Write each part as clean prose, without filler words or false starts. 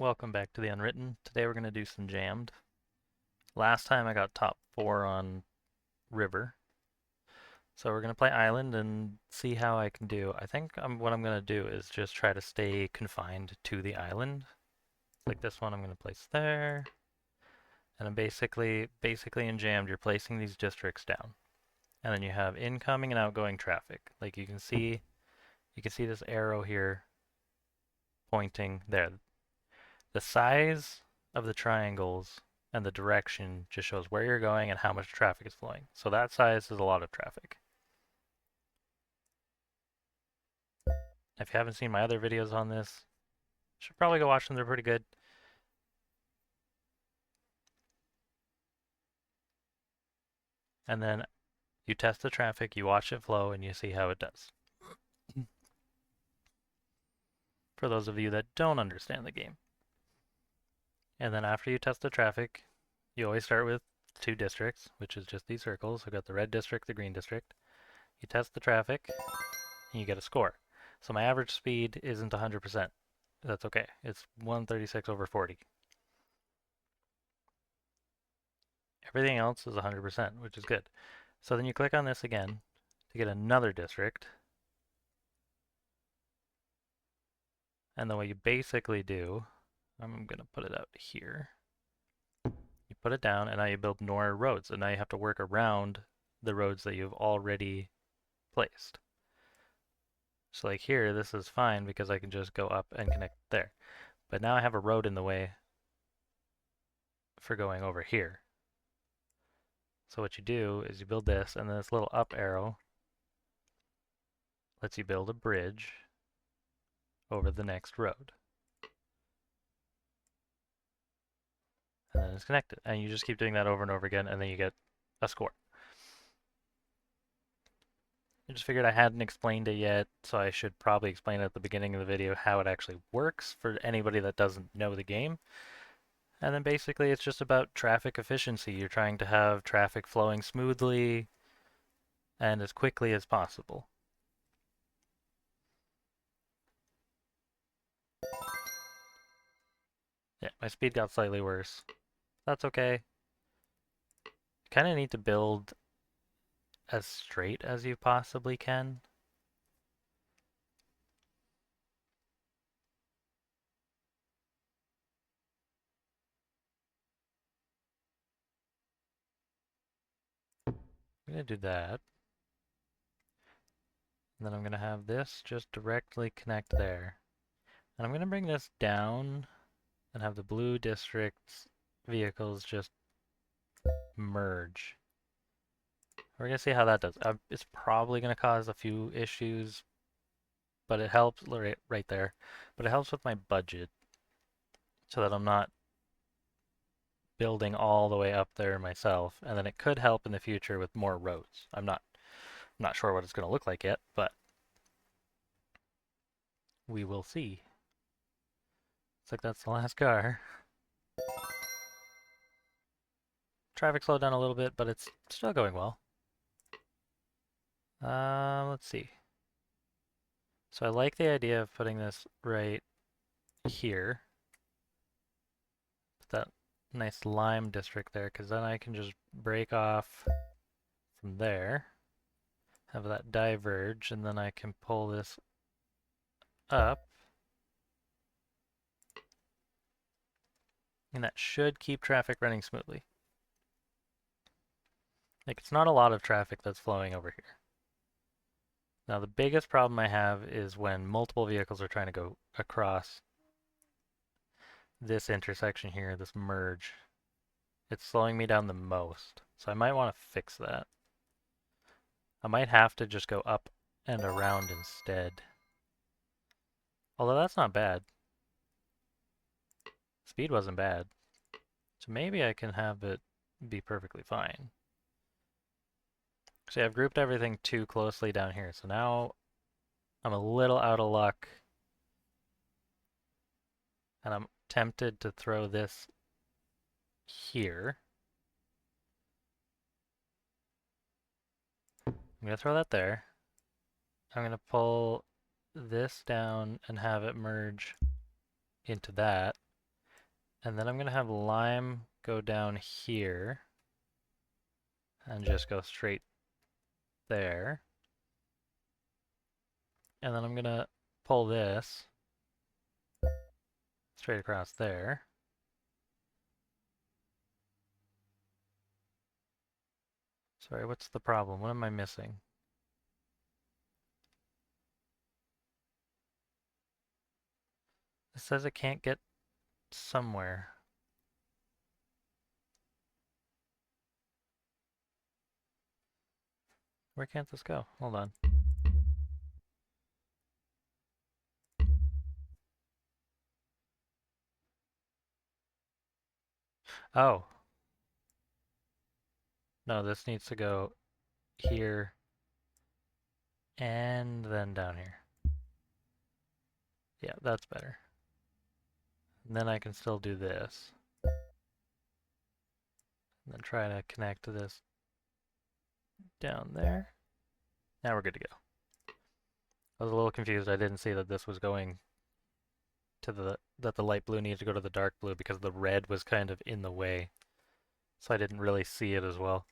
welcome back to the Unwritten. Today we're going to do some jammed. Last time I got top 4 on river, so we're going to play island and see how I can do. I think what I'm going to do is just try to stay confined to the island. Like this one I'm going to place there, and I'm basically in jammed you're placing these districts down. And then you have incoming and outgoing traffic. Like you can see this arrow here pointing there. The size of the triangles and the direction just shows where you're going and how much traffic is flowing. So that size is a lot of traffic. If you haven't seen my other videos on this, you should probably go watch them. They're pretty good. And then you test the traffic, you watch it flow, and you see how it does. For those of you that don't understand the game. And then after you test the traffic, you always start with 2 districts, which is just these circles. I've got the red district, the green district. You test the traffic, and you get a score. So my average speed isn't 100%. That's okay. It's 136/40. Everything else is 100%, which is good. So then you click on this again to get another district. And then what you basically do, I'm going to put it out here. You put it down, and now you build more roads. And now you have to work around the roads that you've already placed. So like here, this is fine because I can just go up and connect there. But now I have a road in the way for going over here. So what you do is you build this, and then this little up arrow lets you build a bridge over the next road. And then it's connected. And you just keep doing that over and over again, and then you get a score. I just figured I hadn't explained it yet, so I should probably explain at the beginning of the video how it actually works for anybody that doesn't know the game. And then basically it's just about traffic efficiency. You're trying to have traffic flowing smoothly and as quickly as possible. Yeah, my speed got slightly worse. That's okay. You kind of need to build as straight as you possibly can. I'm going to do that. And then I'm going to have this just directly connect there. And I'm going to bring this down and have the blue district's vehicles just merge. We're going to see how that does. It's probably going to cause a few issues, but it helps right there. But it helps with my budget so that I'm not building all the way up there myself. And then it could help in the future with more roads. I'm not sure what it's going to look like yet, but we will see. Looks like that's the last car. Traffic slowed down a little bit, but it's still going well. Let's see. So I like the idea of putting this right here. Put that nice lime district there, because then I can just break off from there, have that diverge, and then I can pull this up. And that should keep traffic running smoothly. Like, it's not a lot of traffic that's flowing over here. Now, the biggest problem I have is when multiple vehicles are trying to go across this intersection here, this merge. It's slowing me down the most. So I might want to fix that. I might have to just go up and around instead. Although that's not bad. Speed wasn't bad. So maybe I can have it be perfectly fine. See, I've grouped everything too closely down here. So now I'm a little out of luck. And I'm tempted to throw this here. I'm going to throw that there. I'm going to pull this down and have it merge into that. And then I'm going to have lime go down here and just go straight there. And then I'm going to pull this straight across there. Sorry, what's the problem? What am I missing? It says it can't get somewhere. Where can't this go? Hold on. Oh. No, this needs to go here and then down here. Yeah, that's better. And then I can still do this. And then try to connect to this down there. Now we're good to go. I was a little confused. I didn't see that this was going to that the light blue needed to go to the dark blue because the red was kind of in the way. So I didn't really see it as well.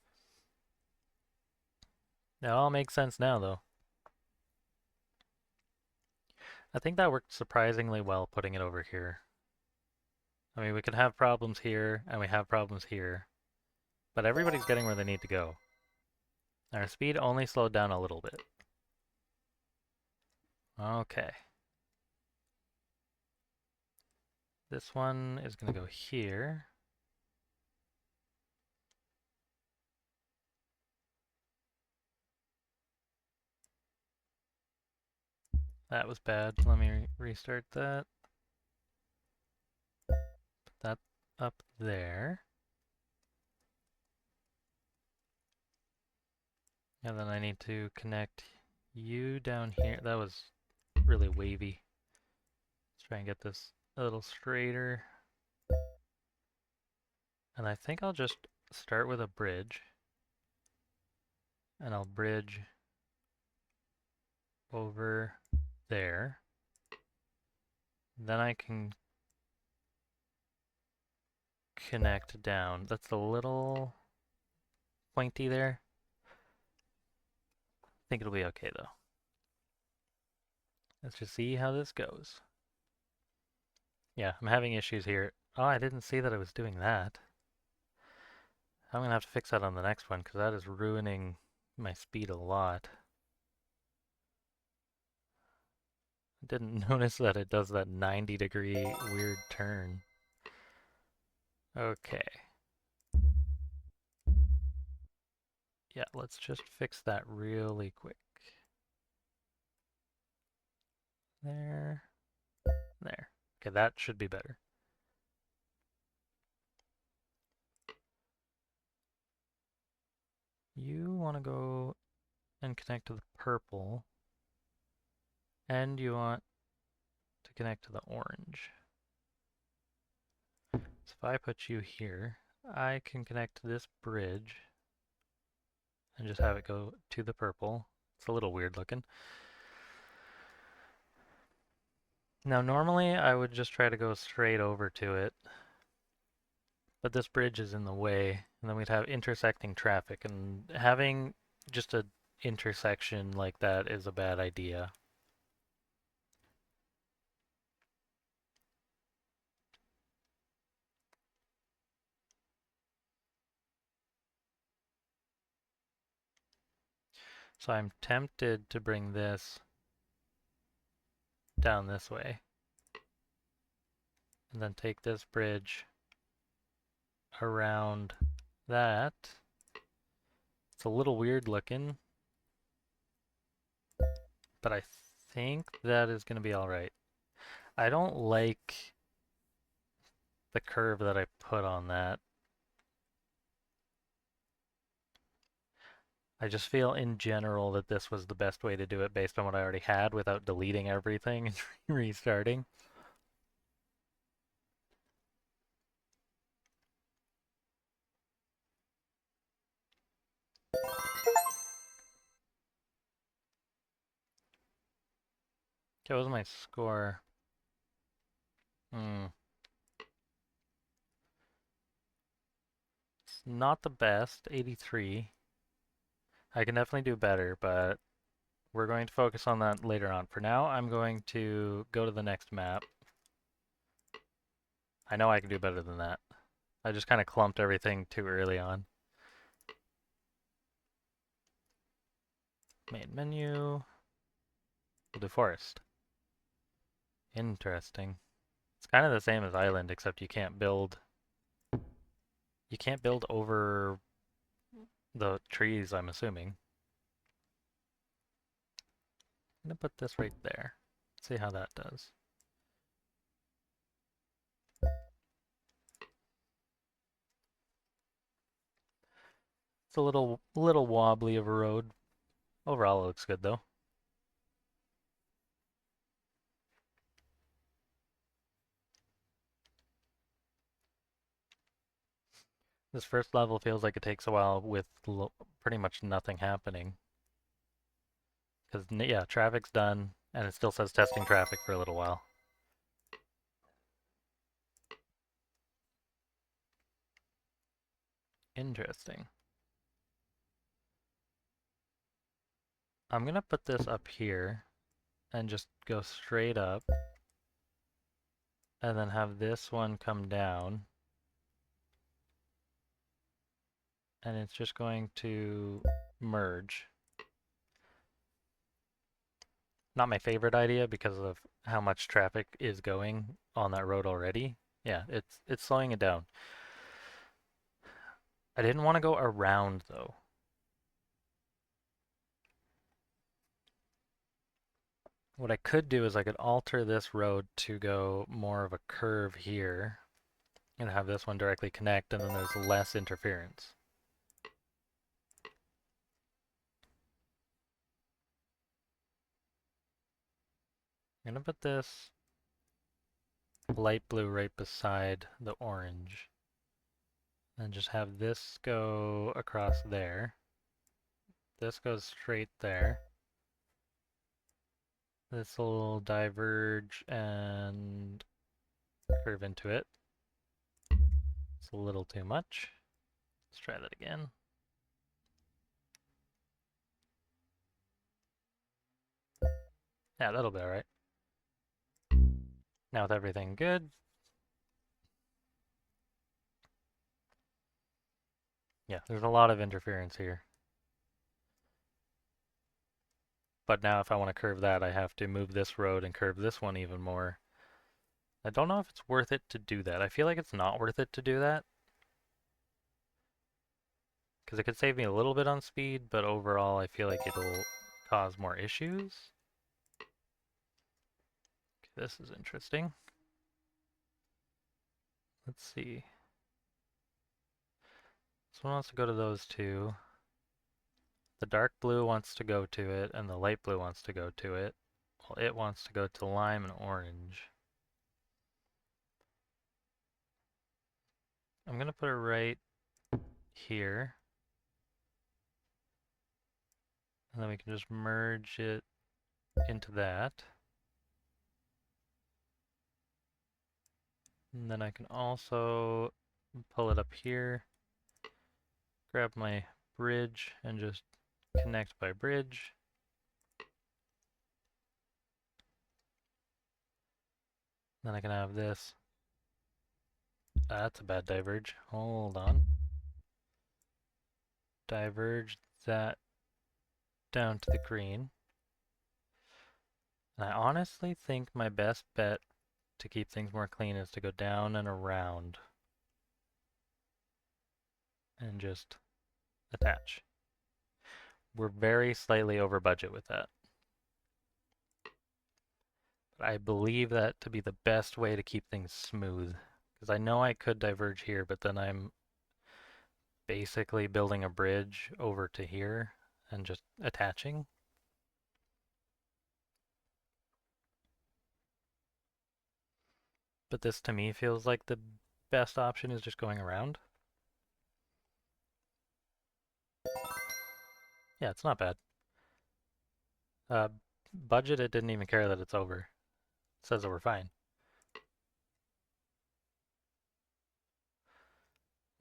It all makes sense now, though. I think that worked surprisingly well putting it over here. I mean, we could have problems here, and we have problems here, but everybody's getting where they need to go. Our speed only slowed down a little bit. Okay. This one is going to go here. That was bad. Let me restart that. Put that up there. And then I need to connect you down here. That was really wavy. Let's try and get this a little straighter. And I think I'll just start with a bridge. And I'll bridge over there. Then I can connect down. That's a little pointy there. I think it'll be okay though. Let's just see how this goes. Yeah, I'm having issues here. Oh, I didn't see that I was doing that. I'm gonna have to fix that on the next one because that is ruining my speed a lot. I didn't notice that it does that 90-degree weird turn. Okay. Yeah, let's just fix that really quick. There. There. Okay, that should be better. You want to go and connect to the purple, and you want to connect to the orange. So if I put you here, I can connect to this bridge and just have it go to the purple. It's a little weird looking. Now normally I would just try to go straight over to it, but this bridge is in the way, and then we'd have intersecting traffic, and having just a intersection like that is a bad idea. So I'm tempted to bring this down this way, and then take this bridge around that. It's a little weird looking, but I think that is going to be all right. I don't like the curve that I put on that. I just feel in general that this was the best way to do it based on what I already had without deleting everything and restarting. Okay, what was my score? Hmm. not the best, 83. I can definitely do better, but we're going to focus on that later on. For now, I'm going to go to the next map. I know I can do better than that. I just kind of clumped everything too early on. Main menu. We'll do forest. Interesting. It's kind of the same as island, except you can't build. You can't build over the trees, I'm assuming. I'm gonna put this right there. See how that does. It's a little wobbly of a road. Overall, it looks good though. This first level feels like it takes a while with pretty much nothing happening. Because, yeah, traffic's done, and it still says testing traffic for a little while. Interesting. I'm gonna put this up here and just go straight up, and then have this one come down. And it's just going to merge. Not my favorite idea because of how much traffic is going on that road already. Yeah, it's slowing it down. I didn't want to go around though. What I could do is I could alter this road to go more of a curve here and have this one directly connect, and then there's less interference. I'm gonna put this light blue right beside the orange. And just have this go across there. This goes straight there. This will diverge and curve into it. It's a little too much. Let's try that again. Yeah, that'll be alright. Now with everything good. Yeah, there's a lot of interference here. But now if I want to curve that, I have to move this road and curve this one even more. I don't know if it's worth it to do that. I feel like it's not worth it to do that. Because it could save me a little bit on speed, but overall I feel like it'll cause more issues. Okay, this is interesting. Let's see. This one wants to go to those two. The dark blue wants to go to it, and the light blue wants to go to it. Well, it wants to go to lime and orange. I'm going to put it right here. And then we can just merge it into that. And then I can also pull it up here, grab my bridge, and just connect by bridge. Then I can have this. That's a bad diverge. Hold on. Diverge that down to the green. And I honestly think my best bet to keep things more clean is to go down and around and just attach. We're very slightly over budget with that. But I believe that to be the best way to keep things smooth. Because I know I could diverge here, but then I'm basically building a bridge over to here and just attaching. But this to me feels like the best option is just going around. Yeah, it's not bad. Uh, budget, it didn't even care that it's over. It says that we're fine.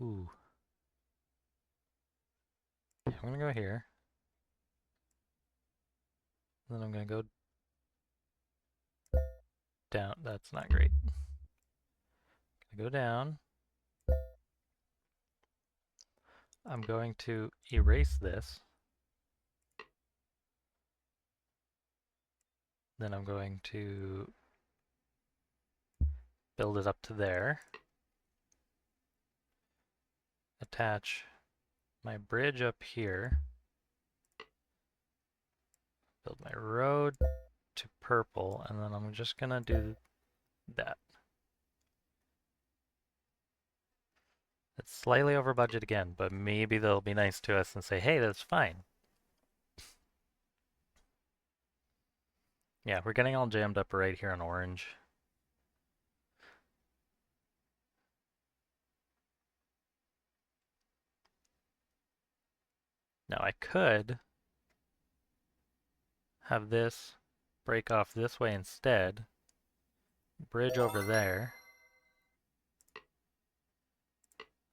Ooh. I'm gonna go here. Then I'm gonna go down. That's not great. Go down. I'm going to erase this. Then I'm going to build it up to there. Attach my bridge up here. Build my road to purple, and then I'm just gonna do that. It's slightly over budget again, but maybe they'll be nice to us and say, hey, that's fine. Yeah, we're getting all jammed up right here on orange. Now I could have this break off this way instead, bridge over there.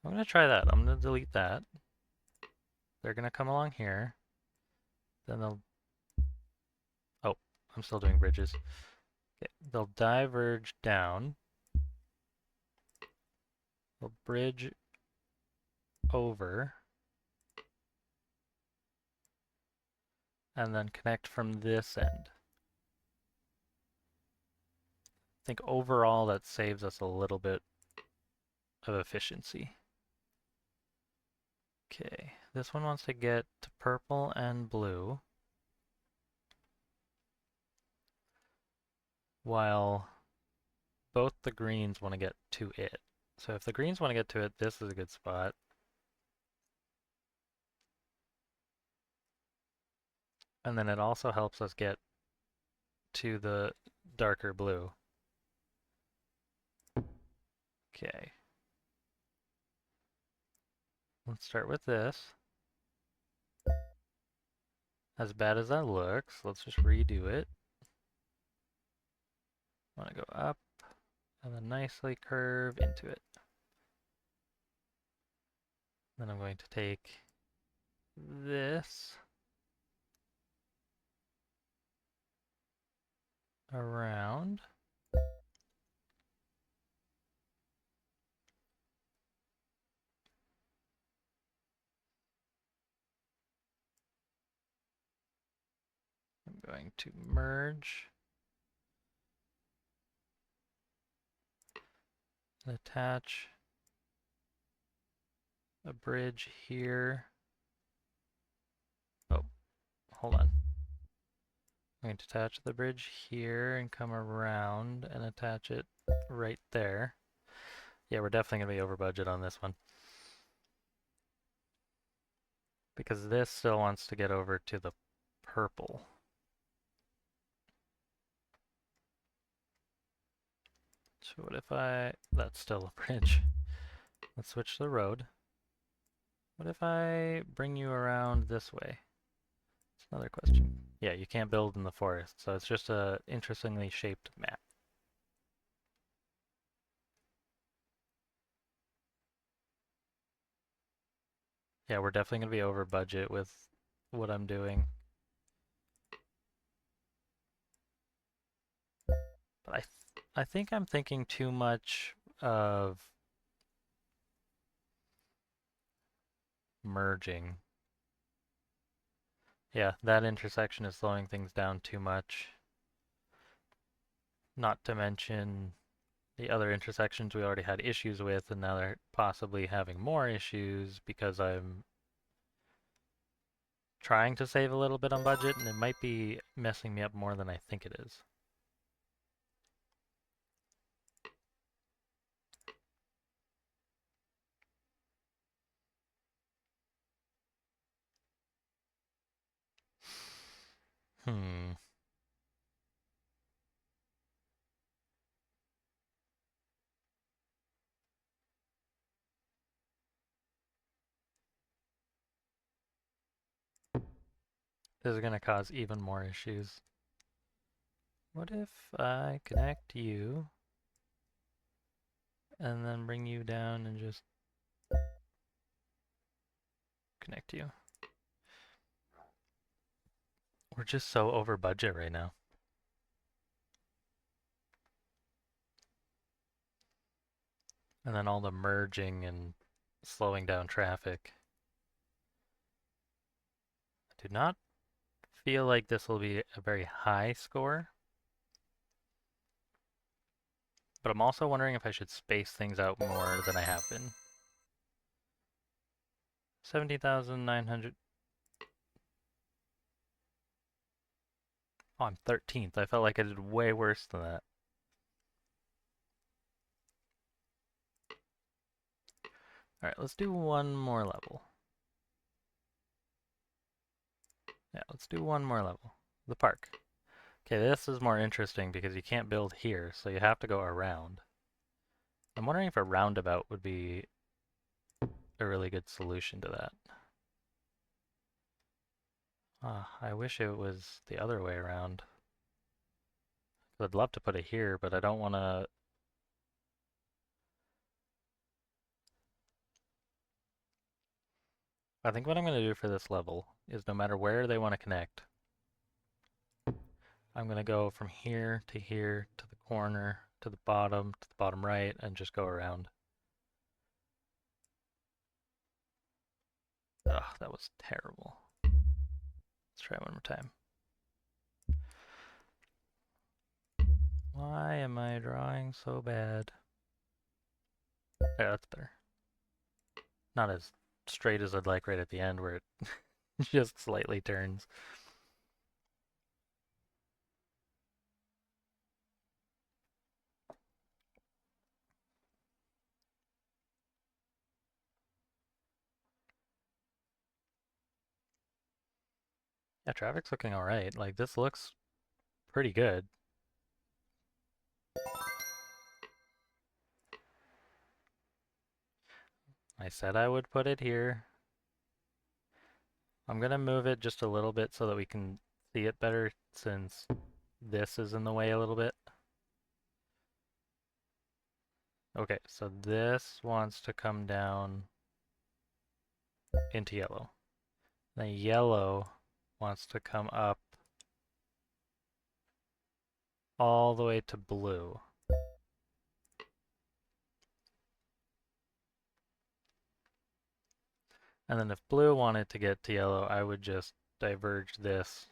I'm gonna try that. I'm gonna delete that. They're gonna come along here. Then they'll... Oh, I'm still doing bridges. Okay. They'll diverge down. They'll bridge over. And then connect from this end. I think overall that saves us a little bit of efficiency. Okay, this one wants to get to purple and blue, while both the greens want to get to it. So if the greens want to get to it, this is a good spot. And then it also helps us get to the darker blue. Okay. Let's start with this. As bad as that looks, let's just redo it. I want to go up and then nicely curve into it. Then I'm going to take this around. I'm going to merge and attach a bridge here. Oh, hold on. I'm going to attach the bridge here and come around and attach it right there. Yeah, we're definitely going to be over budget on this one. Because this still wants to get over to the purple. So what if that's still a bridge. Let's switch the road. What if I bring you around this way? That's another question. Yeah, you can't build in the forest, so it's just a interestingly shaped map. Yeah, we're definitely going to be over budget with what I'm doing. But I think I'm thinking too much of merging. Yeah, that intersection is slowing things down too much. Not to mention the other intersections we already had issues with, and now they're possibly having more issues because I'm trying to save a little bit on budget, and it might be messing me up more than I think it is. Hmm. This is going to cause even more issues. What if I connect you and then bring you down and just connect you? We're just so over budget right now. And then all the merging and slowing down traffic. I do not feel like this will be a very high score, but I'm also wondering if I should space things out more than I have been. 70,900. Oh, I'm 13th. I felt like I did way worse than that. Alright, let's do one more level. Yeah, let's do one more level. The park. Okay, this is more interesting because you can't build here, so you have to go around. I'm wondering if a roundabout would be a really good solution to that. I wish it was the other way around. I'd love to put it here, but I don't want to... I think what I'm going to do for this level is no matter where they want to connect, I'm going to go from here, to the corner, to the bottom right, and just go around. Ugh, that was terrible. Let's try one more time. Why am I drawing so bad? Yeah, that's better. Not as straight as I'd like right at the end where it just slightly turns. Yeah, traffic's looking alright. Like, this looks pretty good. I said I would put it here. I'm gonna move it just a little bit so that we can see it better since this is in the way a little bit. Okay, so this wants to come down into yellow. The yellow wants to come up all the way to blue. And then if blue wanted to get to yellow, I would just diverge this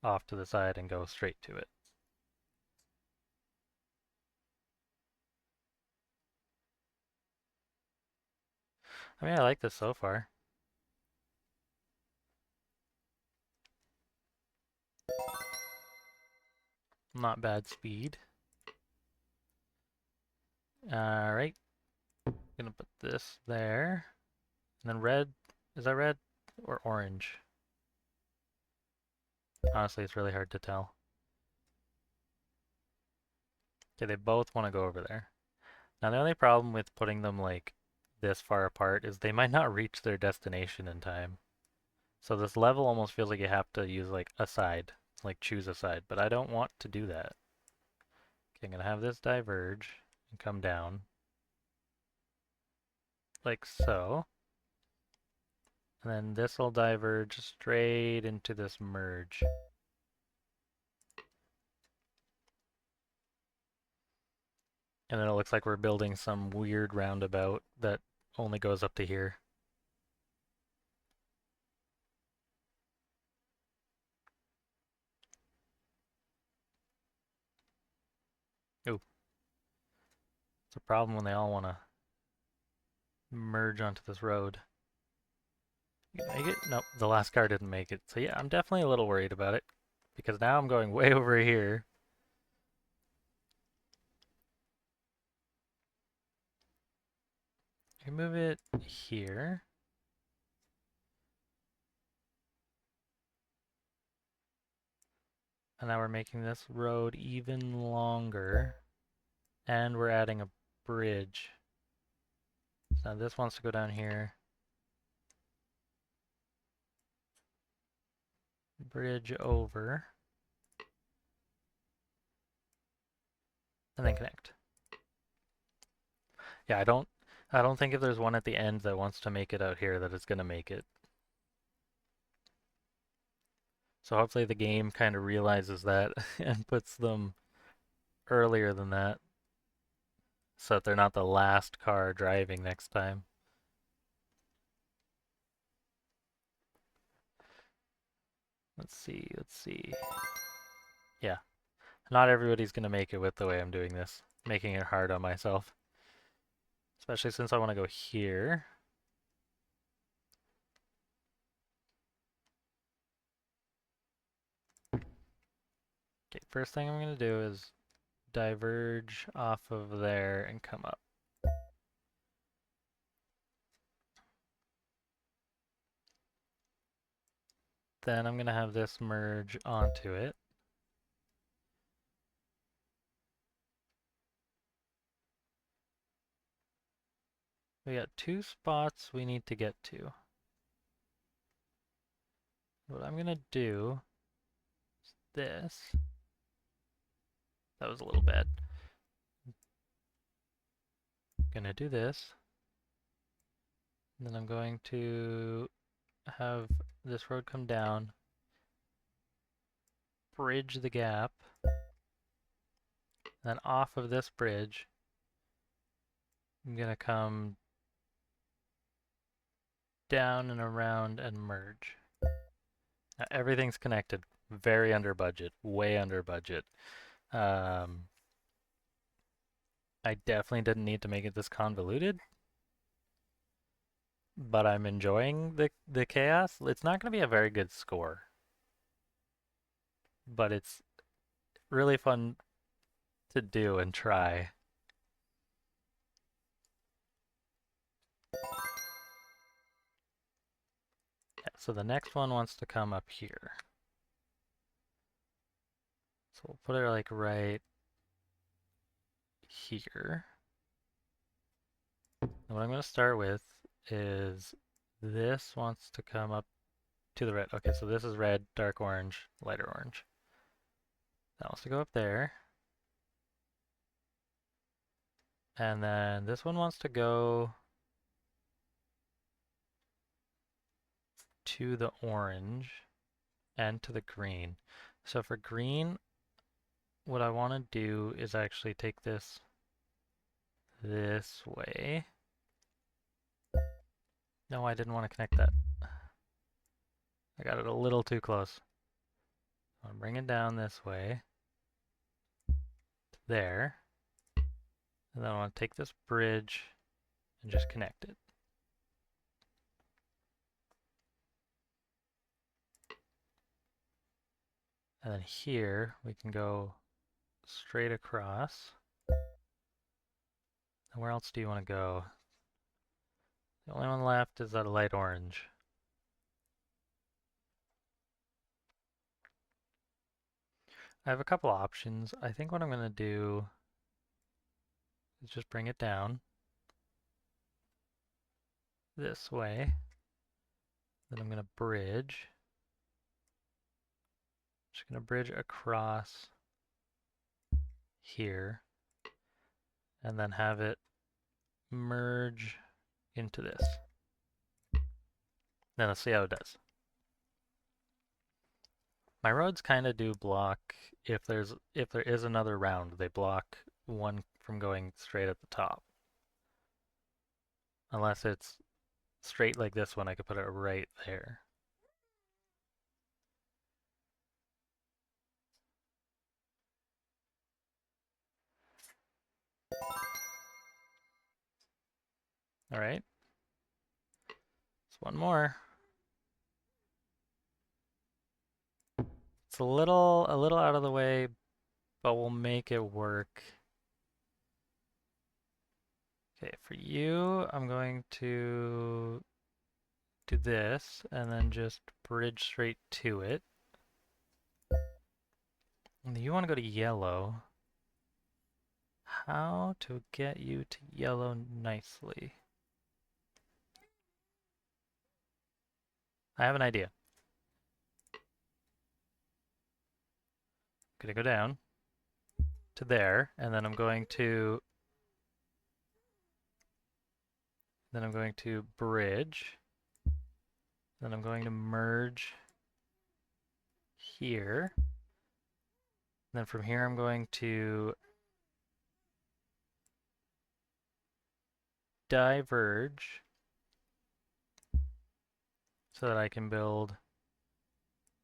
off to the side and go straight to it. I mean, I like this so far. Not bad speed. Alright, gonna put this there. And then red, is that red or orange? Honestly, it's really hard to tell. Okay, they both want to go over there. Now the only problem with putting them like this far apart is they might not reach their destination in time. So this level almost feels like you have to use like a side, like choose a side, but I don't want to do that. Okay, I'm gonna have this diverge and come down like so. And then this will diverge straight into this merge. And then it looks like we're building some weird roundabout that only goes up to here. Ooh, it's a problem when they all want to merge onto this road. You make it? Nope, the last car didn't make it. So yeah, I'm definitely a little worried about it because now I'm going way over here. I can move it here. And now we're making this road even longer. And we're adding a bridge. So now this wants to go down here. Bridge over. And then connect. Yeah, I don't think if there's one at the end that wants to make it out here that it's gonna make it. So hopefully the game kind of realizes that and puts them earlier than that so that they're not the last car driving next time. Let's see, let's see. Yeah, not everybody's gonna make it with the way I'm doing this, making it hard on myself. Especially since I want to go here. Okay, first thing I'm gonna do is diverge off of there and come up. Then I'm gonna have this merge onto it. We got two spots we need to get to. What I'm gonna do is this. That was a little bad. Gonna do this. And then I'm going to have this road come down, bridge the gap, then off of this bridge, I'm gonna come down and around and merge. Now, everything's connected, very under budget, way under budget. Um, I definitely didn't need to make it this convoluted, but I'm enjoying the chaos. It's not going to be a very good score, but it's really fun to do and try. Yeah, so the next one wants to come up here. So we'll put it like right here. And what I'm going to start with is this wants to come up to the red. Okay, so this is red, dark orange, lighter orange. That wants to go up there. And then this one wants to go to the orange and to the green. So for green, what I want to do is actually take this way. No, I didn't want to connect that. I got it a little too close. I'll bring it down this way to there. And then I want to take this bridge and just connect it. And then here we can go straight across. And where else do you want to go? The only one left is that light orange. I have a couple options. I think what I'm going to do is just bring it down this way. Then I'm going to bridge. Just going to bridge across here and then have it merge into this. Then let's see how it does. My roads kind of do block if there is another round, they block one from going straight at the top. Unless it's straight like this one, I could put it right there. All right. It's one more. It's a little out of the way, but we'll make it work. Okay, for you, I'm going to do this and then just bridge straight to it. And you want to go to yellow. How to get you to yellow nicely? I have an idea. I'm gonna go down to there, and then I'm going to bridge. Then I'm going to merge here. Then from here I'm going to diverge so that I can build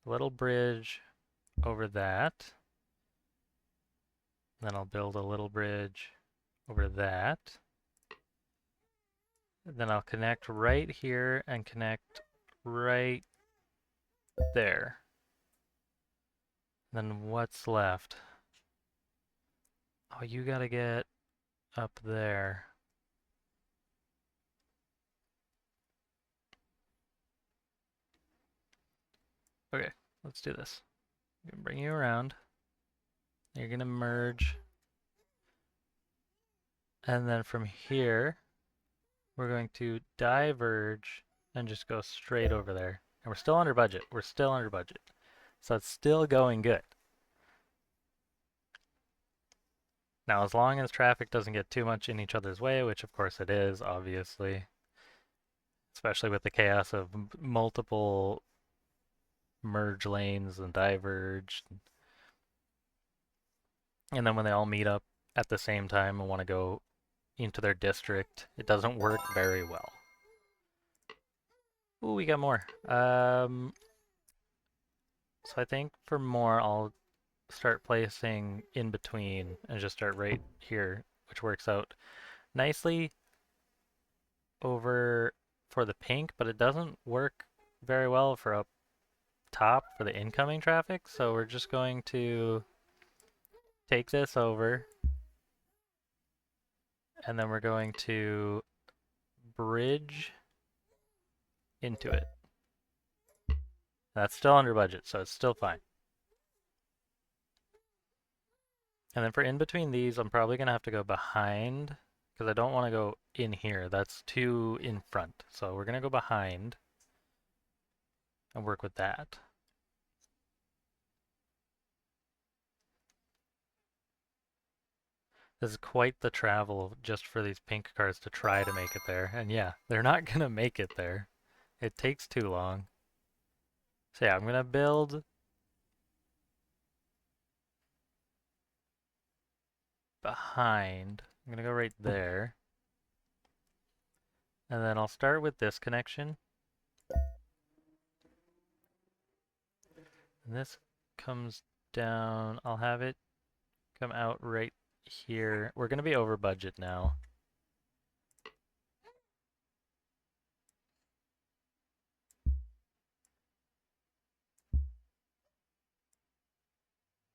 a little bridge over that. Then I'll build a little bridge over that. Then I'll connect right here and connect right there. Then what's left? Oh, you gotta get up there. Okay, let's do this. I'm gonna bring you around. You're gonna merge. And then from here, we're going to diverge and just go straight over there. And we're still under budget. We're still under budget. So it's still going good. Now, as long as traffic doesn't get too much in each other's way, which of course it is, obviously, especially with the chaos of multiple merge lanes and diverge, and then when they all meet up at the same time and want to go into their district, it doesn't work very well. Ooh, we got more. So I think for more, I'll start placing in between and just start right here, which works out nicely over for the pink, but it doesn't work very well for up top for the incoming traffic. So we're just going to take this over and then we're going to bridge into it. That's still under budget, so it's still fine. And then for in between these, I'm probably going to have to go behind because I don't want to go in here. That's too in front. So we're going to go behind and work with that. This is quite the travel just for these pink cars to try to make it there. And yeah, they're not going to make it there. It takes too long. So yeah, I'm going to build behind. I'm going to go right there. And then I'll start with this connection. And this comes down. I'll have it come out right here. We're going to be over budget now.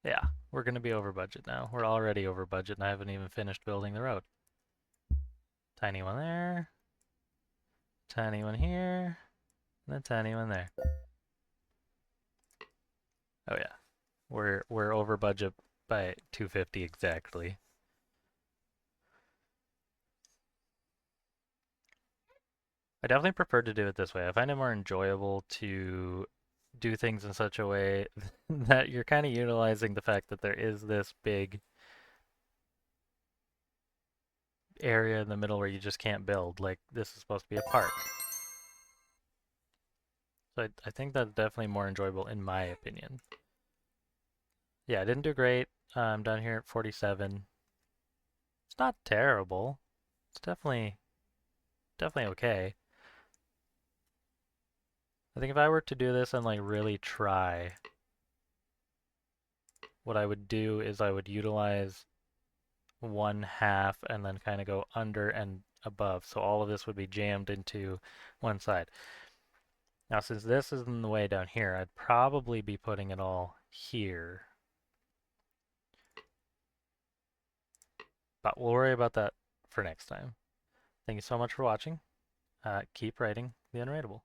Yeah, we're going to be over budget now. We're already over budget and I haven't even finished building the road. Tiny one there. Tiny one here. And a tiny one there. Oh yeah. We're over budget by 250 exactly. I definitely prefer to do it this way. I find it more enjoyable to do things in such a way that you're kind of utilizing the fact that there is this big area in the middle where you just can't build. Like, this is supposed to be a park. So I think that's definitely more enjoyable in my opinion. Yeah, I didn't do great. I'm down here at 47. It's not terrible. It's definitely okay. I think if I were to do this and like really try, what I would do is I would utilize 1/2 and then kind of go under and above. So all of this would be jammed into one side. Now, since this is in the way down here, I'd probably be putting it all here. But we'll worry about that for next time. Thank you so much for watching. Keep writing the unwritable.